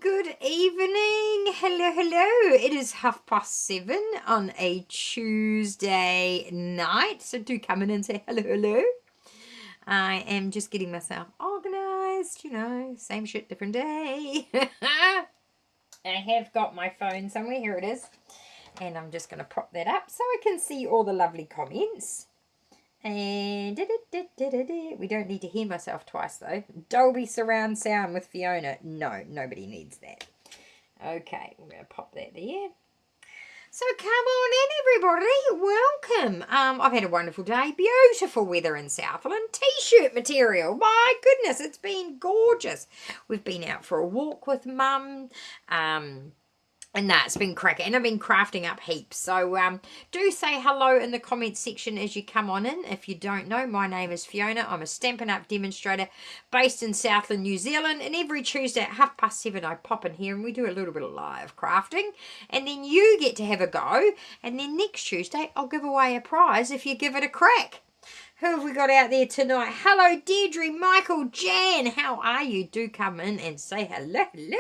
good evening. Hello, hello. It is 7:30 on a Tuesday night. So do come in and say hello, hello. I am just getting myself organised, you know, same shit, different day. I have got my phone somewhere. Here it is. And I'm just going to prop that up so I can see all the lovely comments. And we don't need to hear myself twice though. Dolby surround sound with Fiona. No, nobody needs that. Okay, we're going to pop that there. So come on in, everybody. Welcome. I've had a wonderful day. Beautiful weather in Southland. T-shirt material. My goodness, it's been gorgeous. We've been out for a walk with Mum. And that's been cracking. And I've been crafting up heaps. So do say hello in the comments section as you come on in. If you don't know, my name is Fiona. I'm a Stampin' Up demonstrator based in Southland, New Zealand. And every Tuesday at 7:30 I pop in here and we do a little bit of live crafting. And then you get to have a go. And then next Tuesday I'll give away a prize if you give it a crack. Who have we got out there tonight? Hello, Deirdre, Michael, Jan. How are you? Do come in and say hello, hello.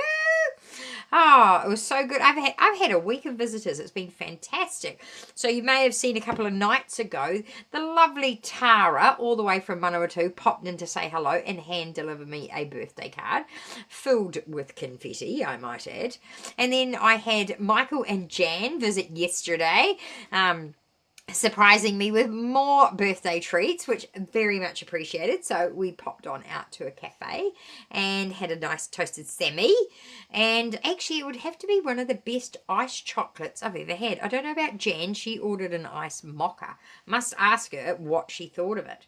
Oh, it was so good. I've had a week of visitors. It's been fantastic. So you may have seen a couple of nights ago, the lovely Tara, all the way from Manawatu, popped in to say hello and hand deliver me a birthday card filled with confetti, I might add. And then I had Michael and Jan visit yesterday, surprising me with more birthday treats, which very much appreciated. So we popped on out to a cafe and had a nice toasted semi. And actually it would have to be one of the best iced chocolates I've ever had. I don't know about Jan. She ordered an iced mocha. Must ask her what she thought of it.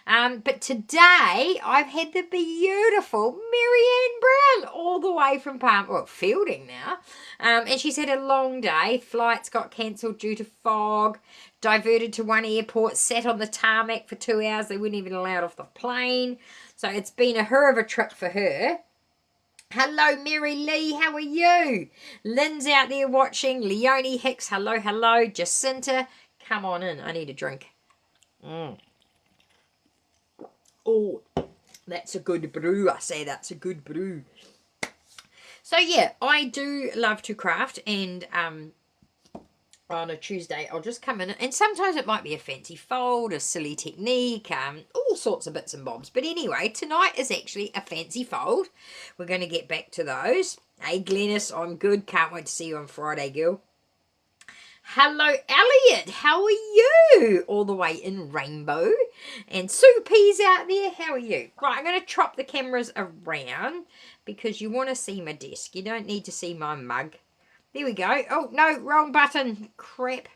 But today I've had the beautiful Marianne Brown all the way from Fielding now. And she's had a long day. Flights got cancelled due to fog. Diverted to one airport, sat on the tarmac for 2 hours. They wouldn't even allow it off the plane. So it's been a her of a trip for her. Hello, Mary Lee. How are you? Lynn's out there watching. Leonie Hicks. Hello, hello. Jacinta. Come on in. I need a drink. Oh, that's a good brew. I say that's a good brew. So, yeah, I do love to craft and... on a Tuesday, I'll just come in, and sometimes it might be a fancy fold, a silly technique, all sorts of bits and bobs. But anyway, tonight is actually a fancy fold. We're going to get back to those. Hey, Glennis, I'm good. Can't wait to see you on Friday, girl. Hello, Elliot. How are you? All the way in Rainbow. And Sue P's out there. How are you? Right, I'm going to chop the cameras around because you want to see my desk. You don't need to see my mug. There we go. Oh, no, wrong button. Crap.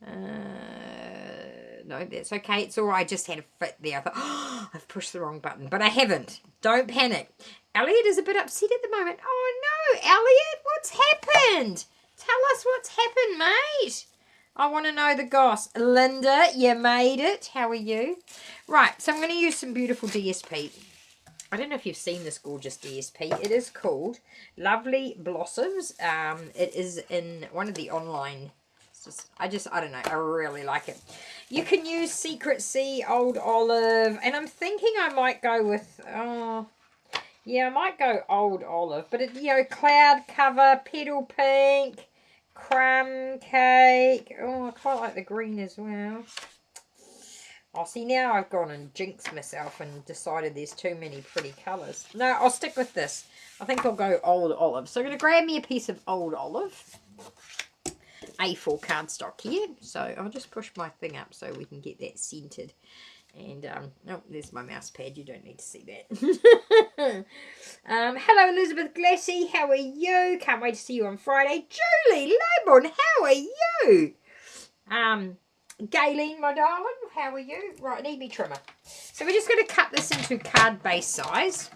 No, that's okay. It's all right. I just had a fit there. I thought, oh, I've pushed the wrong button. But I haven't. Don't panic. Elliot is a bit upset at the moment. Oh, no, Elliot, what's happened? Tell us what's happened, mate. I want to know the goss. Linda, you made it. How are you? Right, so I'm going to use some beautiful DSP. I don't know if you've seen this gorgeous DSP. It is called Lovely Blossoms. It is in one of the online. I don't know. I really like it. You can use Secret Sea, Old Olive. And I'm thinking I might go with... yeah, I might go Old Olive. But, Cloud Cover, Petal Pink, Crumb Cake. Oh, I quite like the green as well. Oh, see, now I've gone and jinxed myself and decided there's too many pretty colours. No, I'll stick with this. I think I'll go Old Olive. So I'm going to grab me a piece of Old Olive. A4 cardstock here. So I'll just push my thing up so we can get that centred. And, oh, there's my mouse pad. You don't need to see that. Hello, Elizabeth Glassy. How are you? Can't wait to see you on Friday. Julie Laborn, how are you? Gayleen, my darling, how are you? Right, I need me trimmer. So we're just going to cut this into card base size.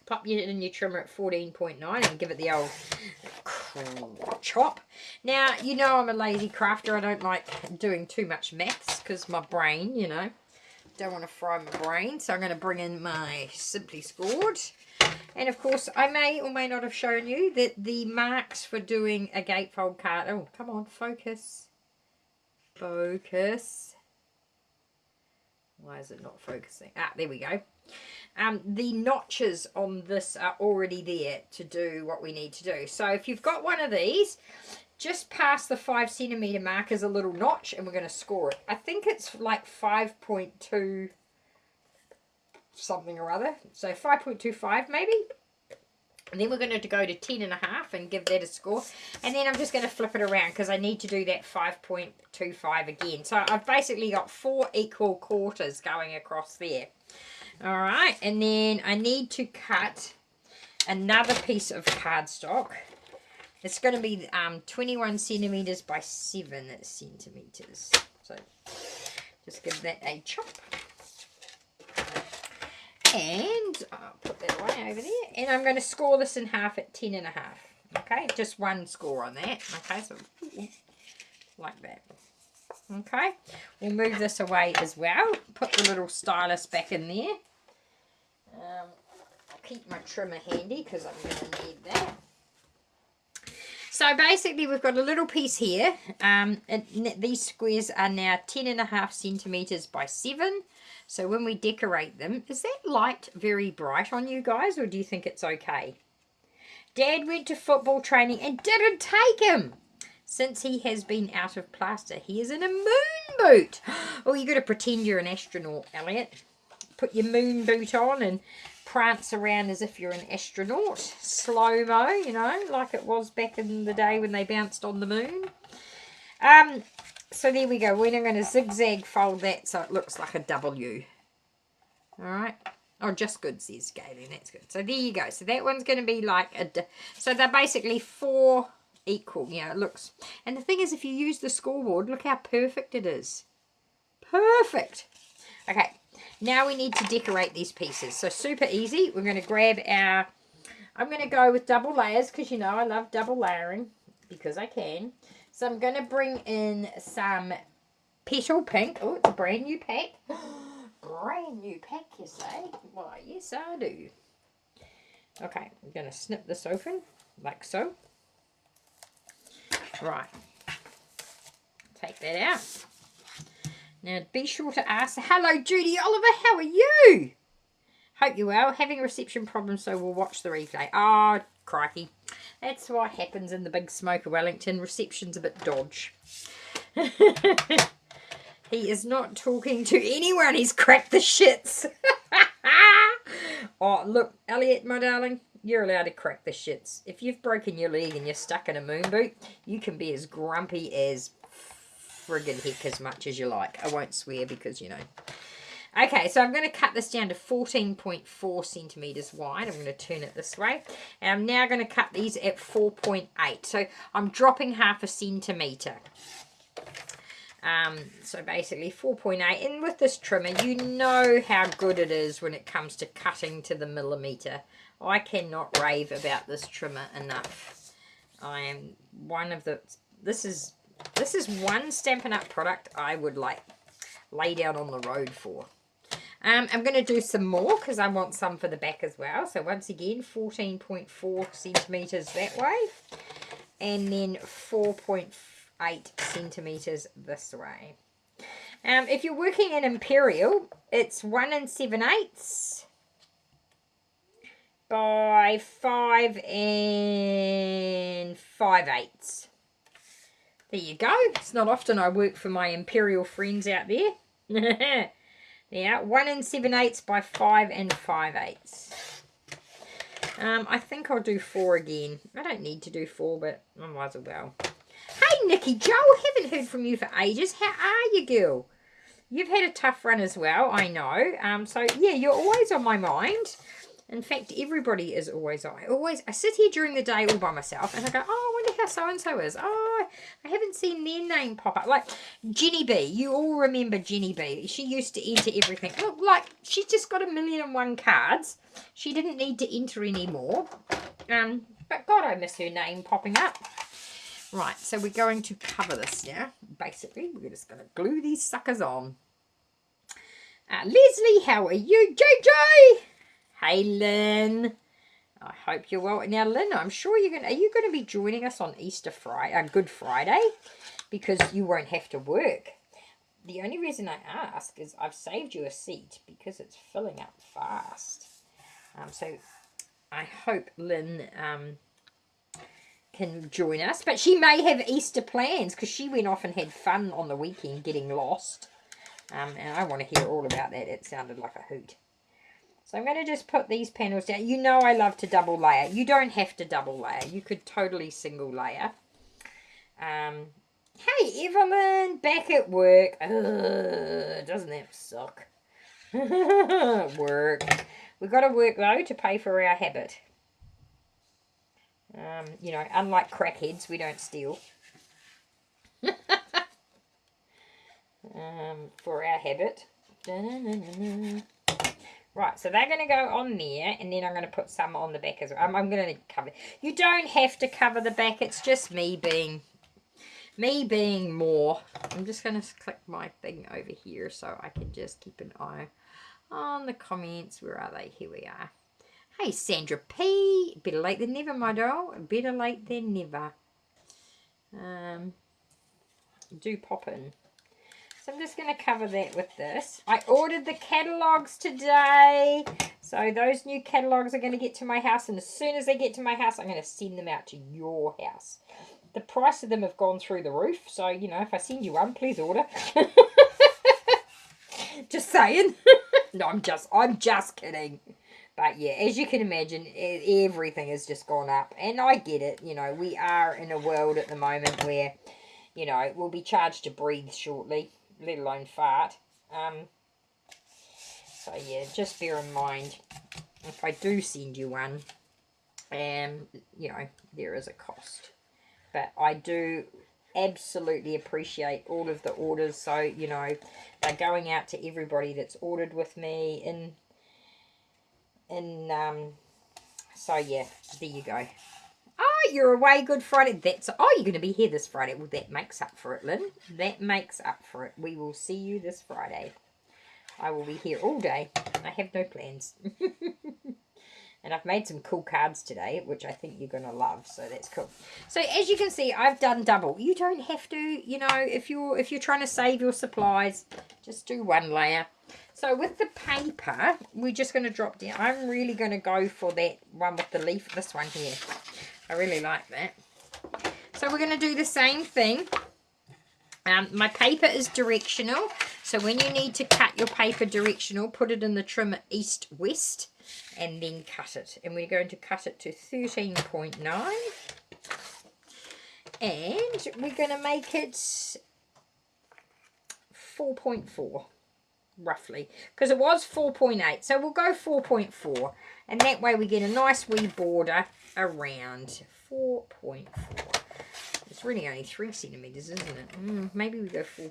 Pop it in your trimmer at 14.9 and give it the old chop. Now, you know I'm a lazy crafter. I don't like doing too much maths because my brain, don't want to fry my brain. So I'm going to bring in my Simply Scored. And of course, I may or may not have shown you that the marks for doing a gatefold card. Oh, come on, focus. Focus. Why is it not focusing? Ah, there we go. the notches on this are already there to do what we need to do. So if you've got one of these, just past the 5 centimeter mark is a little notch, and we're going to score it. I think it's like 5.2 something or other, so 5.25 maybe. And then we're going to go to 10.5 and give that a score. And then I'm just going to flip it around because I need to do that 5.25 again. So I've basically got 4 equal quarters going across there. All right, and then I need to cut another piece of cardstock. It's going to be 21 centimeters by 7 centimeters. So just give that a chop. And I'll put that away over there. And I'm going to score this in half at 10.5. Okay, just one score on that. Okay, so like that. Okay, we'll move this away as well. Put the little stylus back in there. I'll keep my trimmer handy because I'm going to need that. So basically we've got a little piece here. And these squares are now 10.5 centimeters by 7. So when we decorate them, is that light very bright on you guys, or do you think it's okay? Dad went to football training and didn't take him. Since he has been out of plaster, he is in a moon boot. Oh, you got to pretend you're an astronaut, Elliot. Put your moon boot on and prance around as if you're an astronaut. Slow-mo, you know, like it was back in the day when they bounced on the moon. So there we go. We're going to zigzag fold that so it looks like a W. All right. Oh, just good, says Galen. That's good. So there you go. So that one's going to be like a... So they're basically 4 equal. You know, it looks... And the thing is, if you use the scoreboard, look how perfect it is. Perfect. Okay. Now we need to decorate these pieces. So super easy. We're going to grab our... I'm going to go with double layers because, you know, I love double layering because I can. So I'm going to bring in some Petal Pink. Oh, it's a brand new pack. Brand new pack, you say? Why, yes, I do. Okay, I'm going to snip this open like so. Right. Take that out. Now, be sure to ask, hello, Judy Oliver, how are you? Hope you're well. Having reception problems, so we'll watch the replay. Oh, crikey. That's what happens in the big smoke of Wellington. Reception's a bit dodge. He is not talking to anyone. He's cracked the shits. Oh, look, Elliot, my darling, you're allowed to crack the shits. If you've broken your leg and you're stuck in a moon boot, you can be as grumpy as friggin' heck as much as you like. I won't swear because, you know. Okay, so I'm going to cut this down to 14.4 centimeters wide. I'm going to turn it this way. And I'm now going to cut these at 4.8. So I'm dropping half a centimeter. So basically 4.8. And with this trimmer, you know how good it is when it comes to cutting to the millimeter. I cannot rave about this trimmer enough. I am one of the... This is one Stampin' Up! Product I would like lay down on the road for. I'm going to do some more because I want some for the back as well. So once again, 14.4 centimeters that way. And then 4.8 centimeters this way. If you're working in Imperial, it's 1 7/8 by 5 5/8. There you go. It's not often I work for my Imperial friends out there. Yeah, 1 7/8 by 5 5/8. I think I'll do 4 again. I don't need to do 4, but I might as well. Hey, Nikki Jo, haven't heard from you for ages. How are you, girl? You've had a tough run as well, I know. So, yeah, you're always on my mind. In fact, everybody is always on. I sit here during the day all by myself and I go, oh, I wonder how so-and-so is. Oh, I haven't seen their name pop up. Like Jenny B. You all remember Jenny B. She used to enter everything. Look, like she's just got 1,000,001 cards. She didn't need to enter anymore. But God, I miss her name popping up. Right, so we're going to cover this now. Basically, we're just going to glue these suckers on. Leslie, how are you? JJ! Hey, Lynn. I hope you're well. Now, Lynn, I'm sure you're going to... Are you going to be joining us on Good Friday? Because you won't have to work. The only reason I ask is I've saved you a seat because it's filling up fast. So I hope Lynn can join us, but she may have Easter plans because she went off and had fun on the weekend getting lost. And I want to hear all about that. It sounded like a hoot. So I'm going to just put these panels down. You know I love to double layer. You don't have to double layer. You could totally single layer. Hey, Evelyn, back at work. Doesn't that suck? Work. We've got to work, though, to pay for our habit. You know, unlike crackheads, we don't steal. For our habit. Right, so they're going to go on there, and then I'm going to put some on the back as well. I'm going to cover. You don't have to cover the back. It's just me being more. I'm just going to click my thing over here so I can just keep an eye on the comments. Where are they? Here we are. Hey, Sandra P. Better late than never, my doll. Better late than never. Do pop in. So I'm just going to cover that with this. I ordered the catalogues today. So those new catalogues are going to get to my house. And as soon as they get to my house, I'm going to send them out to your house. The price of them have gone through the roof. So, you know, if I send you one, please order. Just saying. No, I'm just kidding. But yeah, as you can imagine, everything has just gone up. And I get it. You know, we are in a world at the moment where, you know, we'll be charged to breathe shortly, let alone fart. So yeah, just bear in mind, if I do send you one, you know, there is a cost. But I do absolutely appreciate all of the orders. So, you know, they're going out to everybody that's ordered with me. So yeah, there you go. Oh, you're away Good Friday. You're going to be here this Friday. Well, that makes up for it, Lynn. That makes up for it. We will see you this Friday. I will be here all day. I have no plans. And I've made some cool cards today, which I think you're going to love. So that's cool. So as you can see, I've done double. You don't have to, you know, if you're trying to save your supplies, just do one layer. So with the paper, we're just going to drop down. I'm really going to go for that one with the leaf. This one here. I really like that. So we're going to do the same thing. My paper is directional. So when you need to cut your paper directional, put it in the trim east-west and then cut it. And we're going to cut it to 13.9. And we're going to make it 4.4. Roughly, because it was 4.8, so we'll go 4.4, and that way we get a nice wee border around 4.4. It's really only 3 centimeters, isn't it? Maybe we go 4.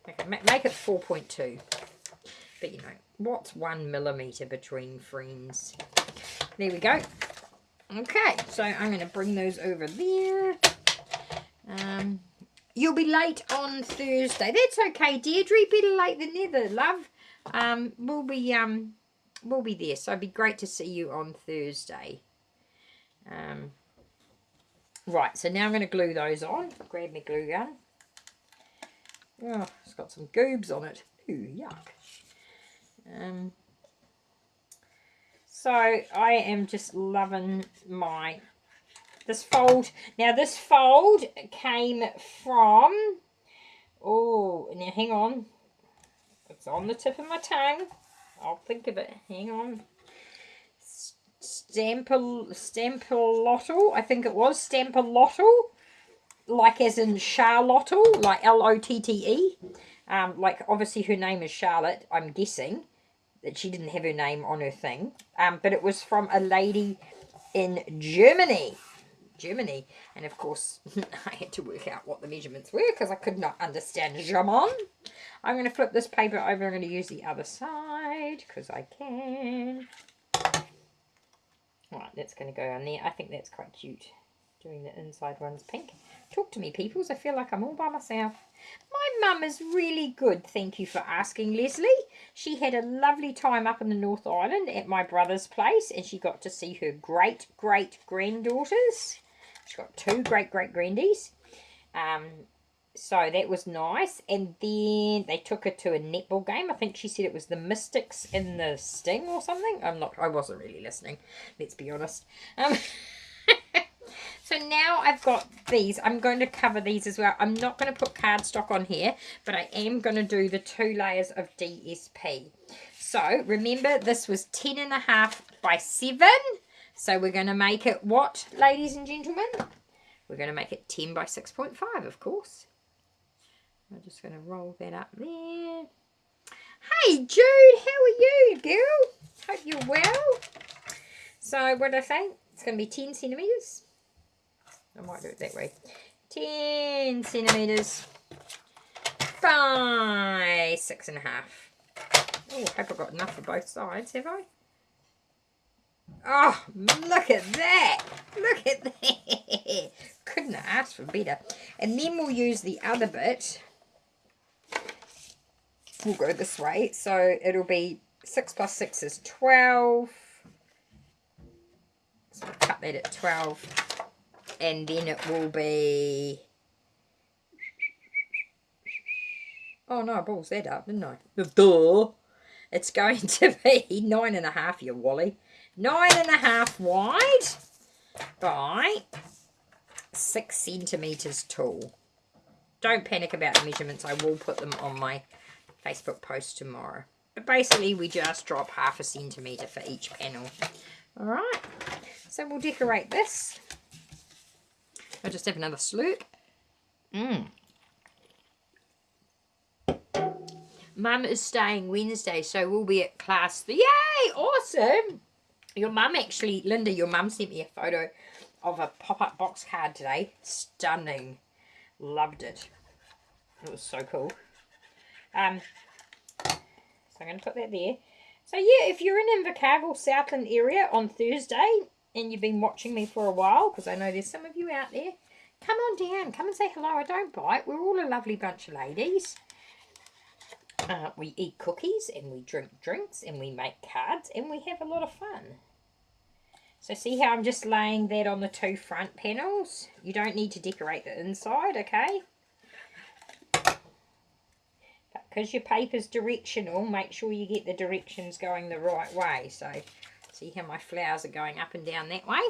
Okay, make it 4.2. But you know, what's 1 millimeter between friends? There we go. Okay, so I'm going to bring those over there. You'll be late on Thursday. That's okay, Deirdre. Better late than never, love. We'll be there. So it'd be great to see you on Thursday. Right. So now I'm going to glue those on. Grab my glue gun. Oh, it's got some goobs on it. Ooh, yuck. So I am just loving this fold. Now this fold came from, now hang on, it's on the tip of my tongue, I'll think of it, hang on, Stampilotto, I think it was, Stampilotto, like as in Charlotto, like L-O-T-T-E, like obviously her name is Charlotte, I'm guessing that she didn't have her name on her thing, but it was from a lady in Germany, and of course I had to work out what the measurements were because I could not understand German. I'm going to flip this paper over. I'm going to use the other side because I can. Right, that's going to go on there. I think that's quite cute, doing the inside ones pink. Talk to me, peoples. I feel like I'm all by myself. My mum is really good. Thank you for asking, Leslie. She had a lovely time up in the North Island at my brother's place, and she got to see her great-great-granddaughters. She's got 2 great-great-grandies. So that was nice. And then they took her to a netball game. I think she said it was the Mystics in the Sting or something. I wasn't really listening, let's be honest. So now I've got these. I'm going to cover these as well. I'm not going to put cardstock on here, but I am going to do the 2 layers of DSP. So remember, this was 10.5 by 7. So we're going to make it what, ladies and gentlemen? We're going to make it 10 by 6.5, of course. I'm just going to roll that up there. Hey, Jude, how are you, girl? Hope you're well. So what did I say? It's going to be 10 centimetres. I might do it that way. 10 centimetres by 6.5. Oh, I hope I've got enough for both sides, have I? Oh, look at that. Look at that. Couldn't have asked for better. And then we'll use the other bit. We'll go this way. So it'll be 6 plus 6 is 12. So we'll cut that at 12. And then it will be... Oh no, I balls that up, didn't I? Duh. It's going to be 9.5, you wally. 9.5 wide by 6 centimetres tall. Don't panic about the measurements. I will put them on my Facebook post tomorrow. But basically, we just drop 0.5 centimetre for each panel. Alright, so we'll decorate this. I'll just have another slurp. Mum is staying Wednesday, so we'll be at class. Yay! Awesome! Your mum actually, Linda, your mum sent me a photo of a pop-up box card today. Stunning. Loved it. It was so cool. So I'm going to put that there. So yeah, if you're in Invercargill, Southland area on Thursday, and you've been watching me for a while, because I know there's some of you out there, come on down. Come and say hello. I don't bite. We're all a lovely bunch of ladies. We eat cookies, and we drink drinks, and we make cards, and we have a lot of fun. So see how I'm just laying that on the 2 front panels? You don't need to decorate the inside, okay? But because your paper's directional, make sure you get the directions going the right way. So see how my flowers are going up and down that way?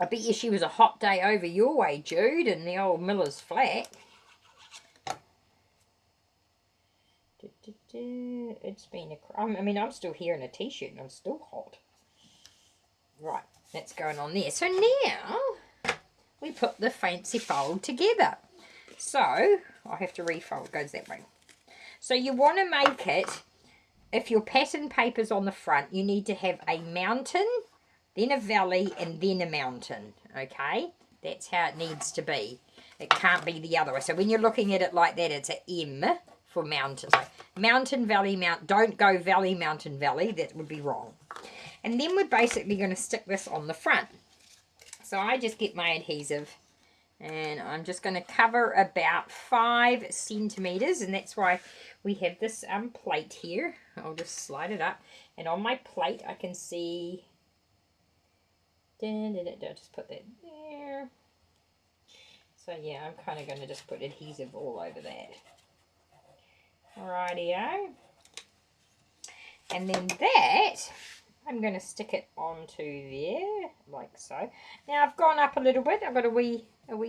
I bet you she was a hot day over your way, Jude, in the old Miller's flat. It's been I mean, I'm still here in a t-shirt and I'm still hot. Right, that's going on there. So now we put the fancy fold together. So I have to refold. It goes that way. So you want to make it, if your pattern paper's on the front, you need to have a mountain, then a valley, and then a mountain. Okay? That's how it needs to be. It can't be the other way. So when you're looking at it like that, it's an M for mountain. So mountain, valley, don't go valley, mountain, valley. That would be wrong. And then we're basically going to stick this on the front. So I just get my adhesive and I'm just going to cover about 5 centimetres, and that's why we have this plate here. I'll just slide it up, and on my plate I can see, I'll just put that there. So yeah, I'm kind of going to just put adhesive all over that. Rightio. And then that, I'm going to stick it onto there, like so. Now I've gone up a little bit. I've got a wee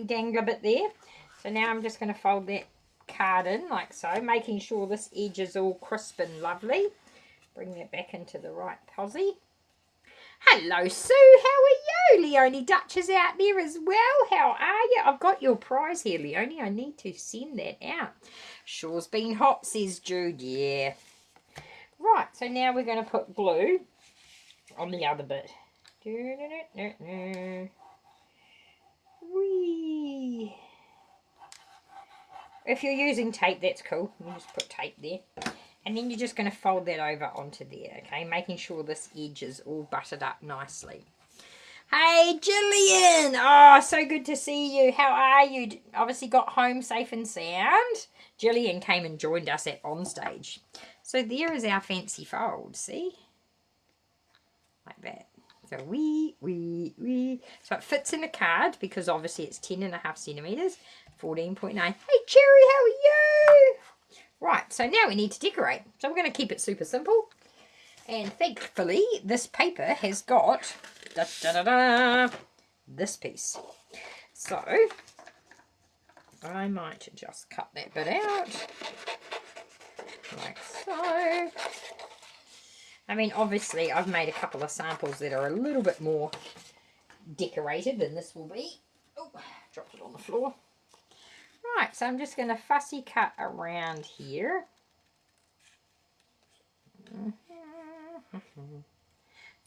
dangler bit there. So now I'm just going to fold that card in, like so, making sure this edge is all crisp and lovely. Bring that back into the right posie. Hello, Sue. How are you? Leonie Dutch is out there as well. How are you? I've got your prize here, Leonie. I need to send that out. Sure's been hot, says Jude. Yeah. Right, so now we're going to put glue on the other bit. Whee. If you're using tape, that's cool. You just put tape there. And then you're just going to fold that over onto there, okay? Making sure this edge is all buttered up nicely. Hey, Gillian! Oh, so good to see you. How are you? Obviously got home safe and sound. Gillian came and joined us at Onstage. So there is our fancy fold, see? Like that. So So it fits in the card because obviously it's 10.5 centimeters, 14.9. Hey Cherry, how are you? Right, so now we need to decorate. So we're going to keep it super simple. And thankfully, this paper has got this piece. So I might just cut that bit out, like so. I mean, obviously, I've made a couple of samples that are a little bit more decorated than this will be. Oh, dropped it on the floor. Right, so I'm just going to fussy cut around here.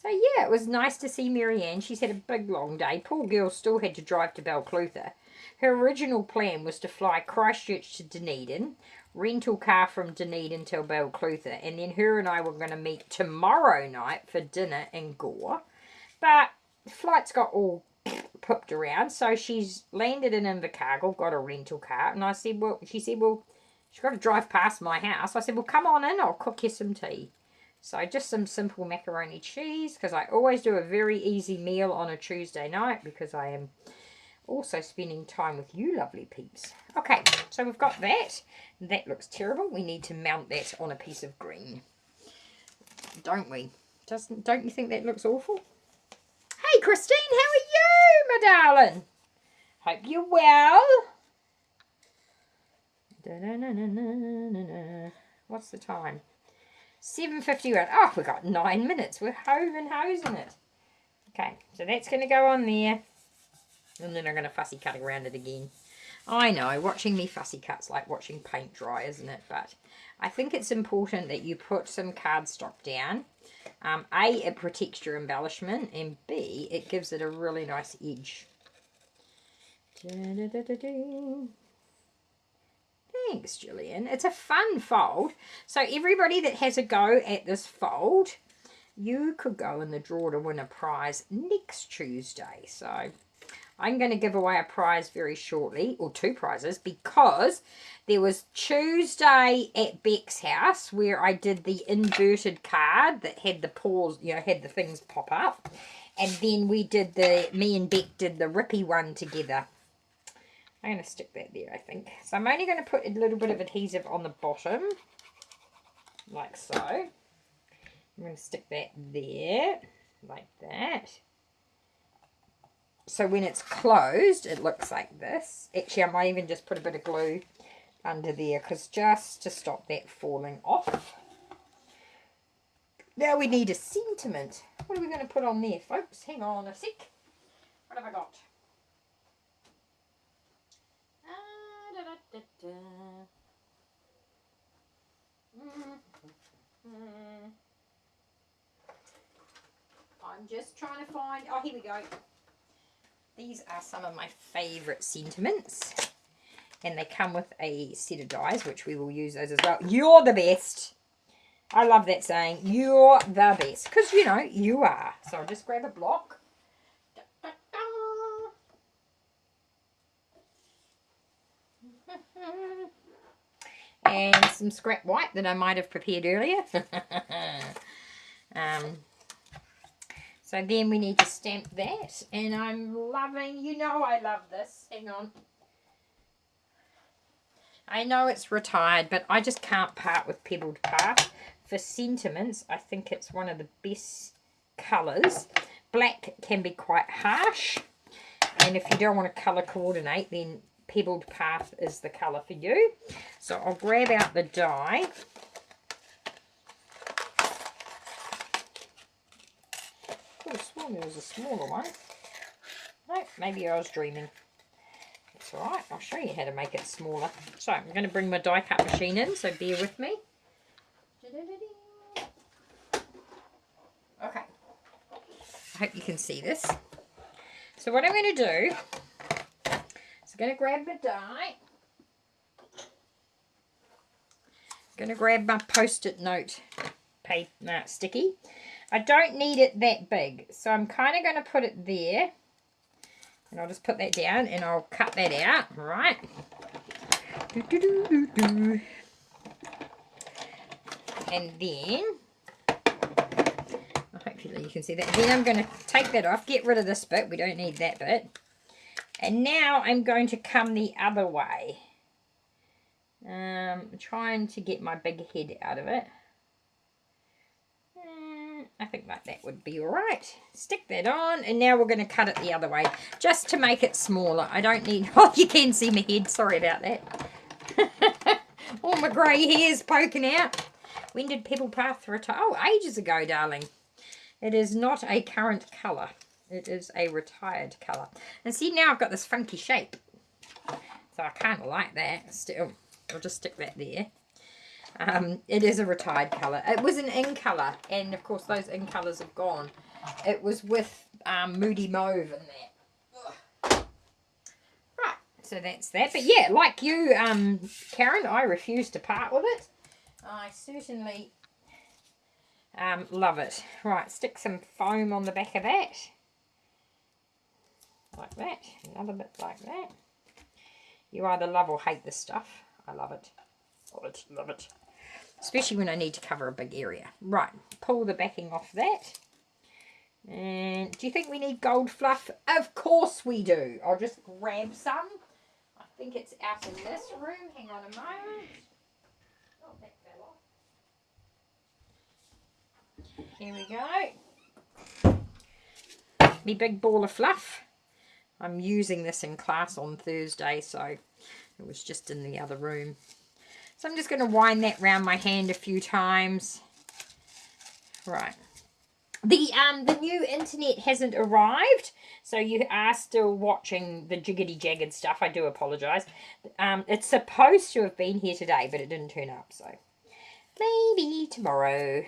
So yeah, it was nice to see Marianne. She's had a big long day. Poor girl still had to drive to Balclutha. Her original plan was to fly Christchurch to Dunedin, rental car from Dunedin till Balclutha, and then her and I were going to meet tomorrow night for dinner in Gore. But the flights got all pooped around, so she's landed in Invercargill, got a rental car, and I said, well, she said, well, she's got to drive past my house. I said, well, come on in, I'll cook you some tea. So just some simple macaroni cheese, because I always do a very easy meal on a Tuesday night, because I am also spending time with you lovely peeps. Okay, so we've got that. That looks terrible. We need to mount that on a piece of green. Don't we? Don't you think that looks awful? Hey Christine, how are you, my darling? Hope you're well. What's the time? 7:51. Oh, we've got 9 minutes. We're hosing it. Okay, so that's going to go on there. And then I'm going to fussy cut around it again. I know, watching me fussy cut's like watching paint dry, isn't it? But I think it's important that you put some cardstock down. A, it protects your embellishment, and B, it gives it a really nice edge. Thanks, Gillian. It's a fun fold. So everybody that has a go at this fold, you could go in the draw to win a prize next Tuesday. So I'm going to give away a prize very shortly, or 2 prizes, because there was Tuesday at Beck's house where I did the inverted card that had the paws, you know, had the things pop up. And then me and Beck did the Rippy one together. I'm going to stick that there, I think. So I'm only going to put a little bit of adhesive on the bottom, like so. I'm going to stick that there, like that. So when it's closed, it looks like this. Actually, I might even just put a bit of glue under there, because just to stop that falling off. Now we need a sentiment. What are we going to put on there, folks? Hang on a sec. What have I got? I'm just trying to find... Oh, here we go. These are some of my favourite sentiments. And they come with a set of dies, which we will use those as well. You're the best. I love that saying. You're the best. Because, you know, you are. So I'll just grab a block. And some scrap white that I might have prepared earlier. So then we need to stamp that. And I'm loving, you know I love this. Hang on. I know it's retired, but I just can't part with Pebbled Path. For sentiments, I think it's one of the best colours. Black can be quite harsh. And if you don't want to colour coordinate, then Pebbled Path is the colour for you. So I'll grab out the die. Could have sworn there was a smaller one. No, maybe I was dreaming. That's alright, I'll show you how to make it smaller. So I'm going to bring my die cut machine in, so bear with me. Okay. I hope you can see this. So what I'm going to do, I'm going to grab the die. I'm going to grab my post-it note paper sticky. I don't need it that big, so I'm kind of going to put it there. And I'll just put that down and I'll cut that out, right? And then, Hopefully you can see that. Then I'm going to take that off, get rid of this bit. We don't need that bit. And now I'm going to come the other way. Trying to get my big head out of it. I think like that would be alright. Stick that on, and now we're going to cut it the other way, just to make it smaller. I don't need... Oh, you can see my head. Sorry about that. All my grey hairs poking out. When did Pebble Path retire? Oh, ages ago, darling. It is not a current colour. It is a retired colour. And see, now I've got this funky shape. So I kind of like that. Still, I'll just stick that there. It is a retired colour. It was an in colour, and of course those in colours have gone. It was with Moody Mauve and that. Ugh. Right, so that's that. But yeah, like you, Karen, I refuse to part with it. I certainly love it. Right, stick some foam on the back of that. Like that. Another bit like that. You either love or hate this stuff. I love it. Love it. Love it. Especially when I need to cover a big area. Right, pull the backing off that. And do you think we need gold fluff? Of course we do. I'll just grab some. I think it's out in this room. Hang on a moment. Oh, that fell off. Here we go. My big ball of fluff. I'm using this in class on Thursday, so it was just in the other room. So I'm just going to wind that round my hand a few times. Right. The new internet hasn't arrived, so you are still watching the jiggity jagged stuff. I do apologise. It's supposed to have been here today, but it didn't turn up, so maybe tomorrow.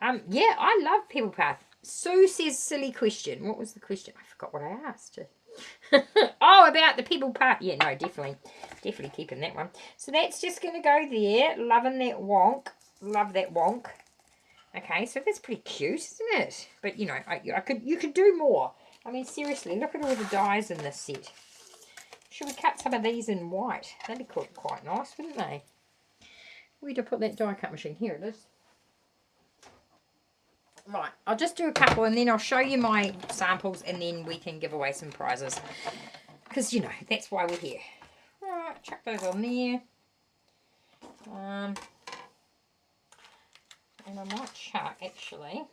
Yeah, I love Pebble Path. Sue says, silly question. What was the question? I forgot what I asked. Oh, about the Pebble Path. Yeah, no, definitely keeping that one. So that's just going to go there. Loving that wonk. Love that wonk. Okay, so that's pretty cute, isn't it? But you know, you could do more. I mean, seriously, look at all the dies in this set. Should we cut some of these in white? That'd be quite nice, wouldn't they? Where'd I put that die cut machine? Here it is. Right, I'll just do a couple and then I'll show you my samples and then we can give away some prizes. Because, you know, that's why we're here. Alright, chuck those on there. And I might chuck, actually.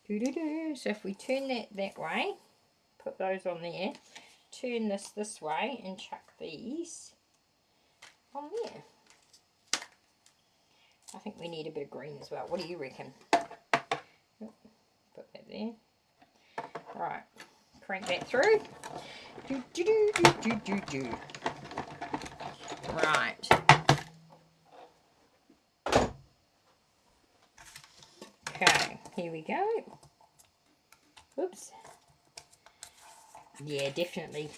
So if we turn that way, put those on there. Turn this way and chuck these on there. I think we need a bit of green as well. What do you reckon? Put that there. Right, crank that through. Right. Okay, here we go. Oops. Yeah, definitely.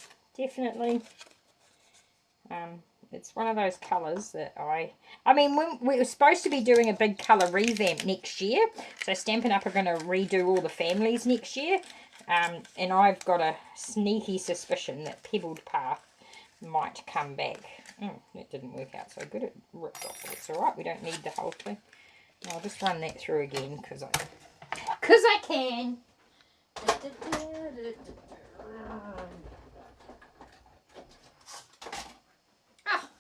It's one of those colours that I mean, when we were supposed to be doing a big colour revamp next year, so Stampin' Up! Are going to redo all the families next year, and I've got a sneaky suspicion that Pebbled Path might come back. That didn't work out so good, it ripped off, but it's alright, we don't need the whole thing. I'll just run that through again, because I can.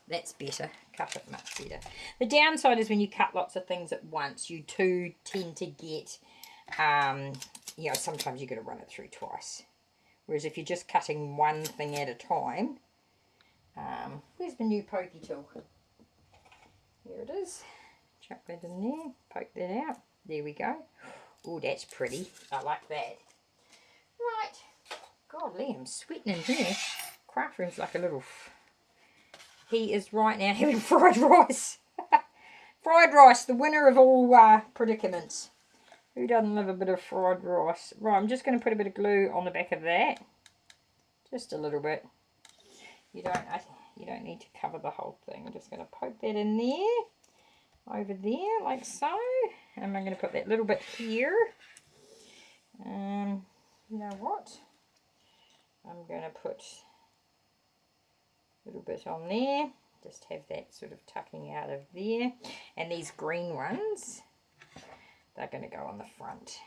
That's better. Cut it much better. The downside is when you cut lots of things at once, you too tend to get, you know, sometimes you've got to run it through twice. Whereas if you're just cutting one thing at a time, where's the new pokey tool? Here it is. Chuck that in there. Poke that out. There we go. Oh, that's pretty. I like that. Right. Golly, I'm sweating in here. Craft room's like a little... He is right now having fried rice. Fried rice, the winner of all predicaments. Who doesn't love a bit of fried rice? Right, I'm just going to put a bit of glue on the back of that. Just a little bit. You don't need to cover the whole thing. I'm just going to poke that in there. Over there, like so. And I'm going to put that little bit here. You know what? I'm going to put... little bit on there, just have that sort of tucking out of there, and these green ones, they're going to go on the front.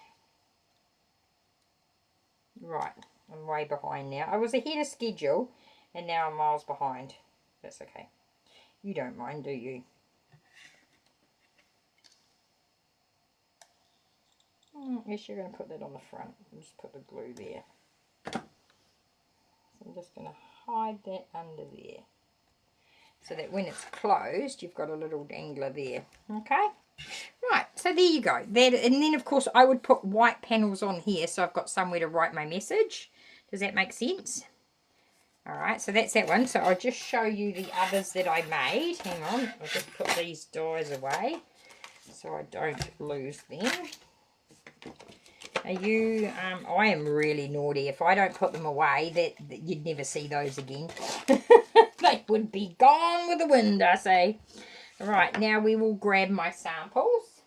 Right, I'm way behind now. I was ahead of schedule and now I'm miles behind. That's okay. You don't mind, do you? I guess you're going to put that on the front. Just put the glue there. So I'm just going to hide that under there, so that when it's closed, you've got a little dangler there. Okay? Right, so there you go. That, and then, of course, I would put white panels on here, so I've got somewhere to write my message. Does that make sense? All right, so that's that one. So I'll just show you the others that I made. Hang on, I'll just put these dies away so I don't lose them. Are you, I am really naughty. If I don't put them away, that you'd never see those again. They would be gone with the wind, I say. All right, now we will grab my samples.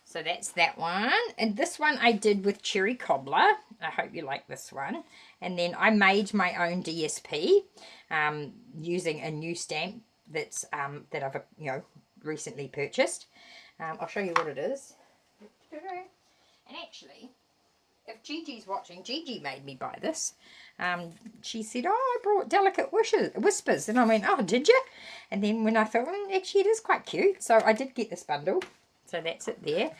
So that's that one. And this one I did with cherry cobbler. I hope you like this one. And then I made my own DSP using a new stamp that's that I've recently purchased. I'll show you what it is. And actually, if Gigi's watching, Gigi made me buy this. She said, oh, I brought Delicate Whispers. And I went, oh, did you? And then when I thought, actually, it is quite cute. So I did get this bundle. So that's it there.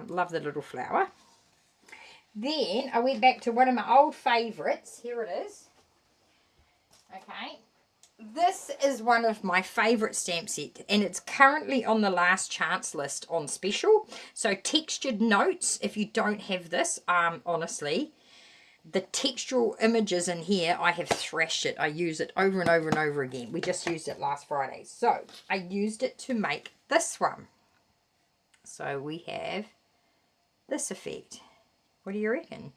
Love the little flower. Then I went back to one of my old favourites. Here it is. Okay. This is one of my favourite stamp sets, and it's currently on the last chance list on special. So textured notes, if you don't have this, honestly, the textural images in here, I have thrashed it. I use it over and over and over again. We just used it last Friday. So I used it to make this one. So we have this effect. What do you reckon?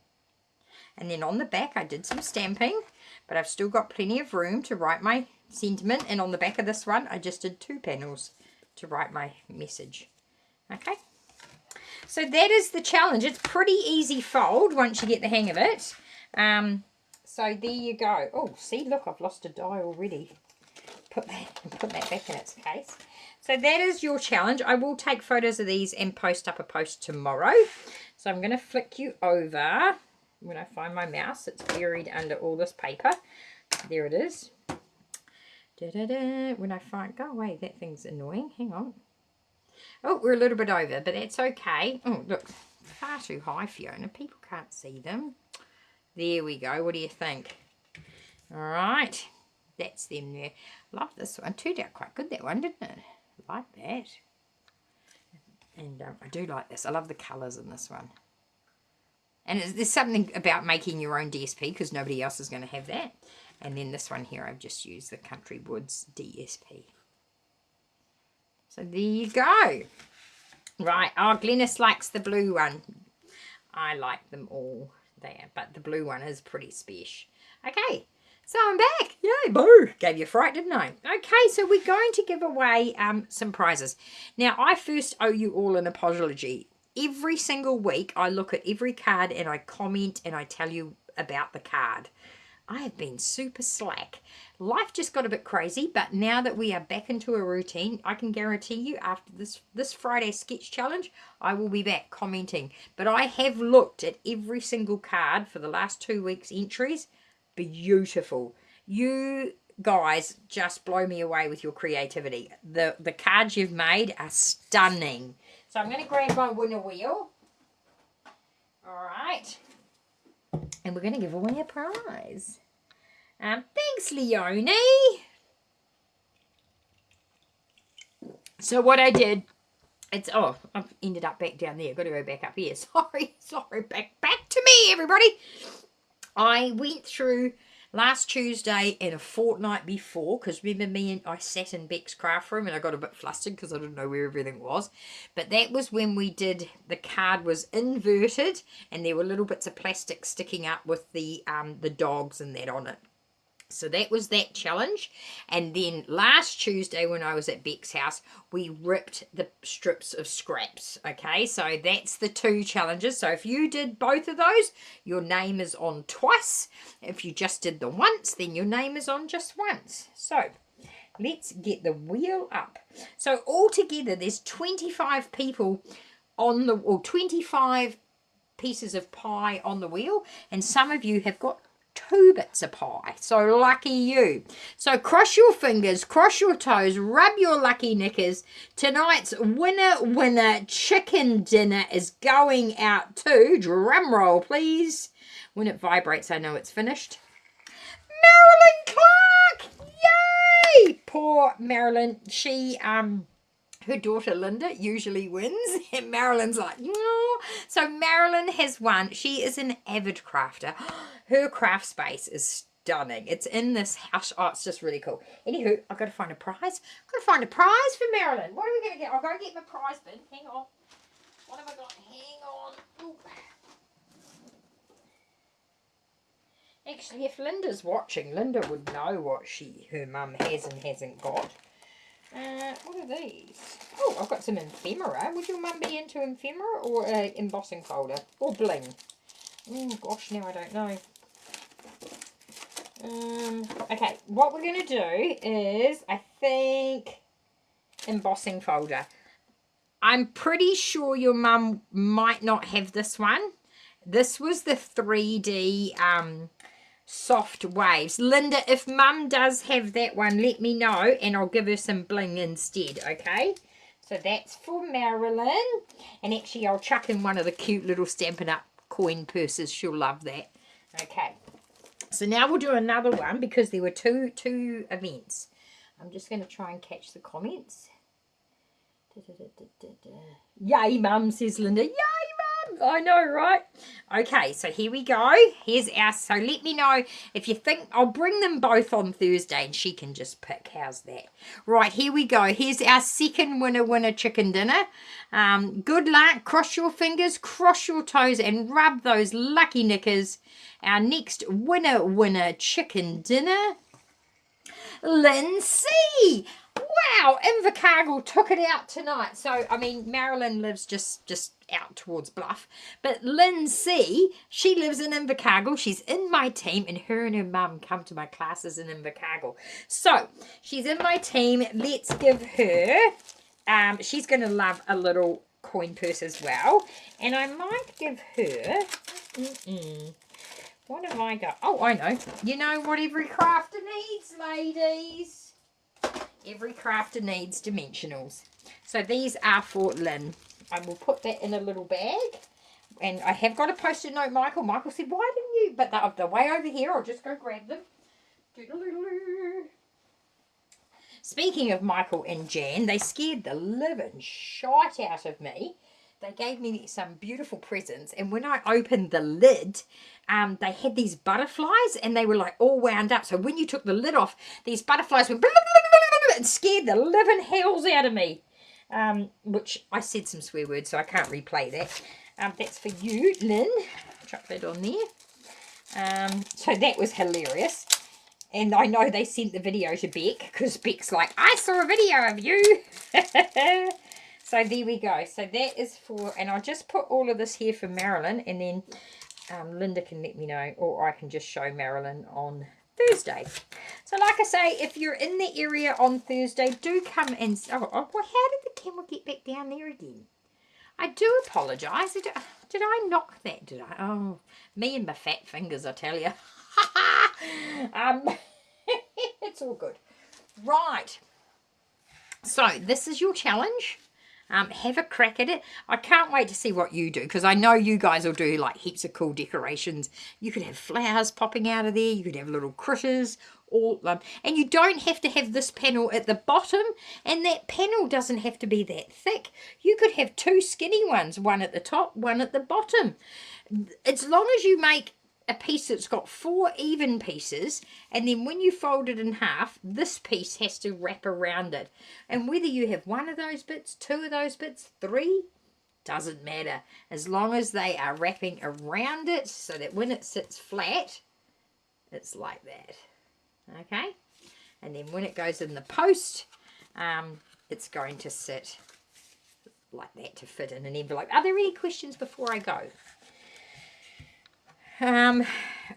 And then on the back I did some stamping, but I've still got plenty of room to write my sentiment. And on the back of this one I just did 2 panels to write my message. Okay, so that is the challenge. It's pretty easy fold once you get the hang of it. So there you go. Oh, see, look, I've lost a die already. Put that back in its case. So that is your challenge. I will take photos of these and post up a post tomorrow. So I'm going to flick you over. When I find my mouse, it's buried under all this paper. There it is. When I find, go away, that thing's annoying. Hang on. Oh, we're a little bit over, but that's okay. Oh, look, far too high, Fiona. People can't see them. There we go. What do you think? All right. That's them there. Love this one. Turned out quite good, that one, didn't it? Like that. And I do like this. I love the colours in this one. And there's something about making your own DSP because nobody else is going to have that. And then this one here, I've just used the Country Woods DSP. So there you go. Right. Oh, Glennis likes the blue one. I like them all there, but the blue one is pretty special. Okay. So I'm back. Yay, boo. Gave you a fright, didn't I? Okay, so we're going to give away some prizes. Now, I first owe you all an apology. Every single week, I look at every card and I comment and I tell you about the card. I have been super slack. Life just got a bit crazy, but now that we are back into a routine, I can guarantee you after this Friday sketch challenge, I will be back commenting. But I have looked at every single card for the last 2 weeks' entries. Beautiful. You guys just blow me away with your creativity. The cards you've made are stunning. So I'm going to grab my winner wheel. All right. And we're going to give away a prize. Thanks, Leonie. So what I did, I've ended up back down there. Got to go back up here. Sorry, back to me, everybody. I went through last Tuesday and a fortnight before, because remember I sat in Beck's craft room and I got a bit flustered because I didn't know where everything was. But that was when we did, the card was inverted and there were little bits of plastic sticking up with the dogs and that on it. So that was that challenge. And then last Tuesday when I was at Beck's house, we ripped the strips of scraps. Okay, so that's the 2 challenges. So if you did both of those, your name is on twice. If you just did the once, then your name is on just once. So Let's get the wheel up. So altogether, there's 25 people on the, or 25 pieces of pie on the wheel, and some of you have got 2 bits of pie. So lucky you. So cross your fingers, cross your toes, rub your lucky knickers. Tonight's winner chicken dinner is going out to, drum roll please. When it vibrates, I know it's finished. Marilyn Clark! Yay! Poor Marilyn. She, her daughter Linda usually wins, and Marilyn's like, no. So Marilyn has won. She is an avid crafter. Her craft space is stunning. It's in this house. Oh, it's just really cool. Anywho, I've got to find a prize. I've got to find a prize for Marilyn. What are we going to get? I'll go get my prize bin. Hang on. What have I got? Hang on. Ooh. Actually, if Linda's watching, Linda would know what her mum has and hasn't got. What are these? Oh, I've got some ephemera. Would your mum be into ephemera or embossing folder? Or bling? Oh, gosh, now I don't know. Okay, what we're going to do is, I think, embossing folder. I'm pretty sure your mum might not have this one. This was the 3D soft waves. Linda, if mum does have that one, let me know and I'll give her some bling instead, okay? So that's for Marilyn. And actually I'll chuck in one of the cute little Stampin' Up coin purses. She'll love that. Okay. So now we'll do another one because there were two events. I'm just going to try and catch the comments. Yay, mum, says Linda. Yay, mum. I know, right? Okay, so here we go. Here's our, so let me know if you think, I'll bring them both on Thursday and she can just pick. How's that? Right, here we go. Here's our second winner chicken dinner. Good luck. Cross your fingers, cross your toes and rub those lucky knickers. Our next winner chicken dinner. Lynn C. Wow, Invercargill took it out tonight. So, I mean, Marilyn lives just out towards Bluff. But Lynn C, she lives in Invercargill. She's in my team, and her mum come to my classes in Invercargill. So, she's in my team. Let's give her, she's going to love a little coin purse as well. And I might give her, what have I got? Oh, I know. You know what every crafter needs, ladies? Every crafter needs dimensionals. So these are for Lynn. I will put that in a little bag. And I have got a post-it note, Michael. Michael said, why didn't you? But they're way over here. I'll just go grab them. Speaking of Michael and Jan, they scared the living shite out of me. They gave me some beautiful presents. And when I opened the lid, they had these butterflies and they were like all wound up. So when you took the lid off, these butterflies went and scared the living hells out of me. Which I said some swear words, so I can't replay that. That's for you, Lynn. Chuck that on there. So that was hilarious. And I know they sent the video to Beck because Beck's like, I saw a video of you. So there we go. So that is for, and I'll just put all of this here for Marilyn, and then Linda can let me know, or I can just show Marilyn on Thursday. So like I say, if you're in the area on Thursday, do come and, well, how did the camera get back down there again? I do apologise. Did I knock that? Did I? Oh, me and my fat fingers, I tell you. It's all good. Right. So this is your challenge. Have a crack at it. I can't wait to see what you do, because I know you guys will do like heaps of cool decorations. You could have flowers popping out of there. You could have little critters. And you don't have to have this panel at the bottom, and that panel doesn't have to be that thick. You could have 2 skinny ones, one at the top, one at the bottom. As long as you make a piece that's got 4 even pieces, and then when you fold it in half, this piece has to wrap around it. And whether you have 1 of those bits, 2 of those bits, 3, doesn't matter, as long as they are wrapping around it so that when it sits flat, it's like that. Okay, and then when it goes in the post, it's going to sit like that to fit in an envelope. Are there any questions before I go?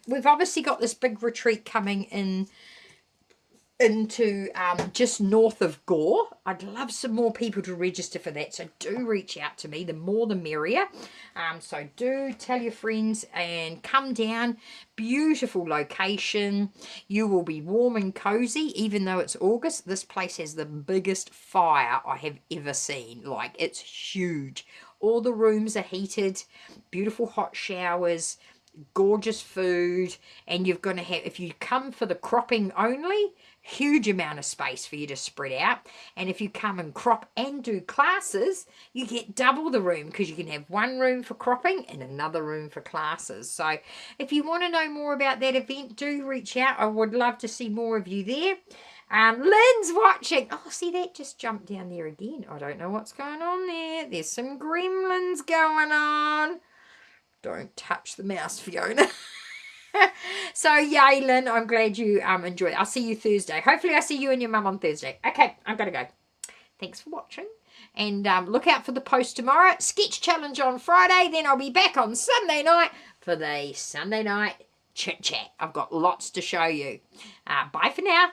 We've obviously got this big retreat coming in into just north of Gore. I'd love some more people to register for that, so do reach out to me. The more the merrier. So do tell your friends and come down. Beautiful location. You will be warm and cozy even though it's August. This place has the biggest fire I have ever seen. Like, it's huge. All the rooms are heated, beautiful hot showers, gorgeous food, and you're going to have, if you come for the cropping only, huge amount of space for you to spread out. And if you come and crop and do classes, you get double the room, because you can have one room for cropping and another room for classes. So if you want to know more about that event, do reach out. I would love to see more of you there. Lynn's watching. Oh, see, that just jumped down there again. I don't know what's going on there. There's some gremlins going on. Don't touch the mouse, Fiona. So, yay, Lynn. I'm glad you enjoyed it. I'll see you Thursday. Hopefully, I see you and your mum on Thursday. Okay, I've got to go. Thanks for watching. And look out for the post tomorrow. Sketch challenge on Friday. Then I'll be back on Sunday night for the Sunday night chit chat. I've got lots to show you. Bye for now.